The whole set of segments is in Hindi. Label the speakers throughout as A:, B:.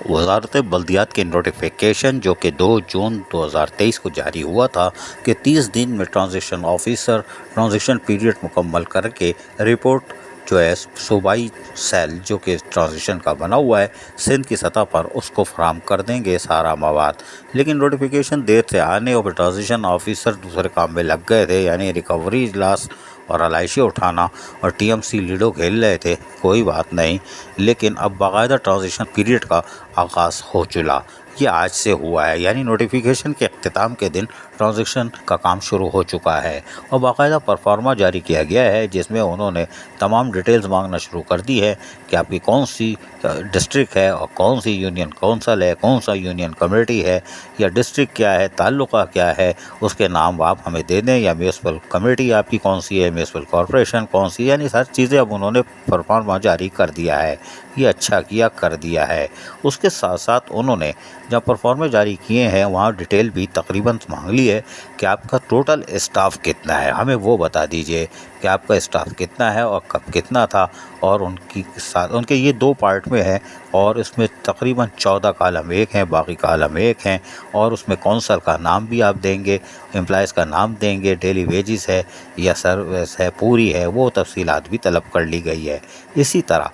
A: वजारत बल्दियात के नोटिफिकेशन जो कि 2 जून 2023 को जारी हुआ था कि 30 दिन में ट्रांजिशन ऑफिसर ट्रांजिशन पीरियड मुकम्मल करके रिपोर्ट जो है सूबाई सेल जो कि ट्रांजिशन का बना हुआ है सिंध की सतह पर उसको फराहम कर देंगे सारा मवाद। लेकिन नोटिफिकेशन देर से आने और ट्रांजिशन ऑफिसर दूसरे काम में लग गए थे, यानी रिकवरी इजलास और अलाइशी उठाना और टीएमसी लीडो खेल रहे थे। कोई बात नहीं, लेकिन अब बाकायदा ट्रांजिशन पीरियड का आगाज़ हो चुका। ये आज से हुआ है, यानी नोटिफिकेशन के अख्तिताम के दिन ट्रांजिशन का काम शुरू हो चुका है और बाकायदा परफॉर्मा जारी किया गया है जिसमें उन्होंने तमाम डिटेल्स मांगना शुरू कर दी है कि आपकी कौन सी डिस्ट्रिक्ट है और कौन सी यूनियन कौंसल है, कौन सा यूनियन कमेटी है या डिस्ट्रिक्ट क्या है, ताल्लुका क्या है, उसके नाम आप हमें दे दें, या म्यूनसिपल कमेटी आपकी कौन सी है, म्यूनसिपल कॉरपोरेशन कौन सी, यानी सारी चीज़ें अब उन्होंने परफॉर्मा जारी कर दिया है। ये अच्छा किया, कर दिया है। उसके साथ साथ उन्होंने जहाँ परफॉर्मे जारी किए हैं वहाँ डिटेल भी तकरीबन मांग ली है कि आपका टोटल स्टाफ कितना है, हमें वो बता दीजिए कि आपका स्टाफ कितना है और कब कितना था। और उनकी साथ उनके ये 2 पार्ट में है और इसमें तकरीबन 14 कालम एक हैं, बाकी कालम एक हैं। और उसमें कौंसल का नाम भी आप देंगे, एम्प्लॉइज़ का नाम देंगे, डेली वेजिस है या सर्विस है पूरी है, वो तफसीलात भी तलब कर ली गई है। इसी तरह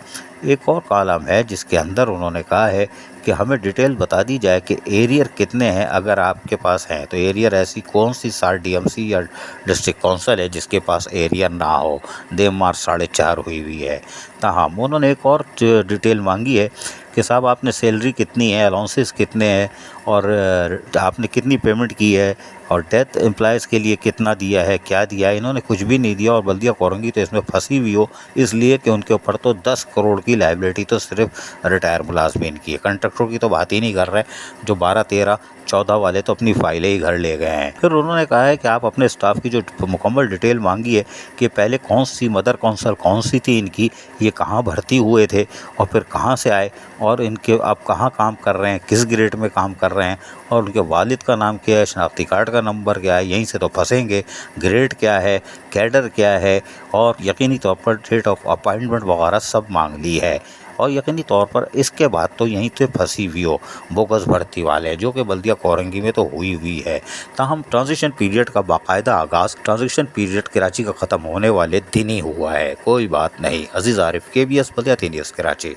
A: एक और कॉलम है जिसके अंदर उन्होंने कहा है कि हमें डिटेल बता दी जाए कि एरियर कितने हैं अगर आपके पास हैं तो। एरियर ऐसी कौन सी 60 डीएमसी या डिस्ट्रिक्ट काउंसिल है जिसके पास एरियर ना हो। देवमार 4.5 हुई है। ताहम उन्होंने एक और डिटेल मांगी है कि साहब आपने सैलरी कितनी है, अलाउंसेस कितने हैं और आपने कितनी पेमेंट की है और डेथ एम्प्लॉयज़ के लिए कितना दिया है, क्या दिया है। इन्होंने कुछ भी नहीं दिया और बल्दिया कौरंगी तो इसमें फंसी हुई हो, इसलिए कि उनके ऊपर तो 10 करोड़ की लाइबिलिटी तो सिर्फ रिटायर मुलाजमीन की है। कंट्रैक्टरों की तो बात ही नहीं कर रहे, जो 12, 13, 14 वाले तो अपनी फाइलें ही घर ले गए हैं। फिर उन्होंने कहा है कि आप अपने स्टाफ की जो मुकम्मल डिटेल मांगी है कि पहले कौन सी मदर कौंसल कौन सी थी इनकी, ये कहाँ भर्ती हुए थे और फिर कहाँ से आए और इनके आप कहाँ काम कर रहे हैं, किस ग्रेड में काम कर रहे हैं और उनके वालिद का नाम क्या है, शनाख्ती कार्ड का नंबर क्या है, यहीं से तो फंसेंगे। ग्रेड क्या है, कैडर क्या है और यकीनी तौर पर डेट ऑफ अपॉइंटमेंट वगैरह सब मांग ली है। और यकीनी तौर पर इसके बाद तो यहीं से फंसी हुई हो बोगस भर्ती वाले, जो कि बल्दिया कौरंगी में तो हुई है। ताहम ट्रांजिशन पीरियड का बाकायदा आगाज़ ट्रांजिशन पीरियड कराची का ख़त्म होने वाले दिन ही हुआ है। कोई बात नहीं। अजीज़ आरिफ, KBS बल्दियाती न्यूज़ कराची।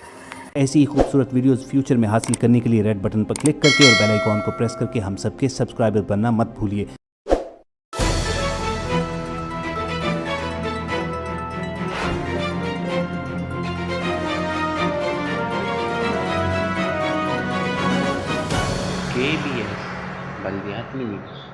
B: ऐसी ही खूबसूरत वीडियोस फ्यूचर में हासिल करने के लिए रेड बटन पर क्लिक करके और बेल आइकॉन को प्रेस करके हम सबके सब्सक्राइबर बनना मत भूलिए।
C: KBS बल्दियाती न्यूज़।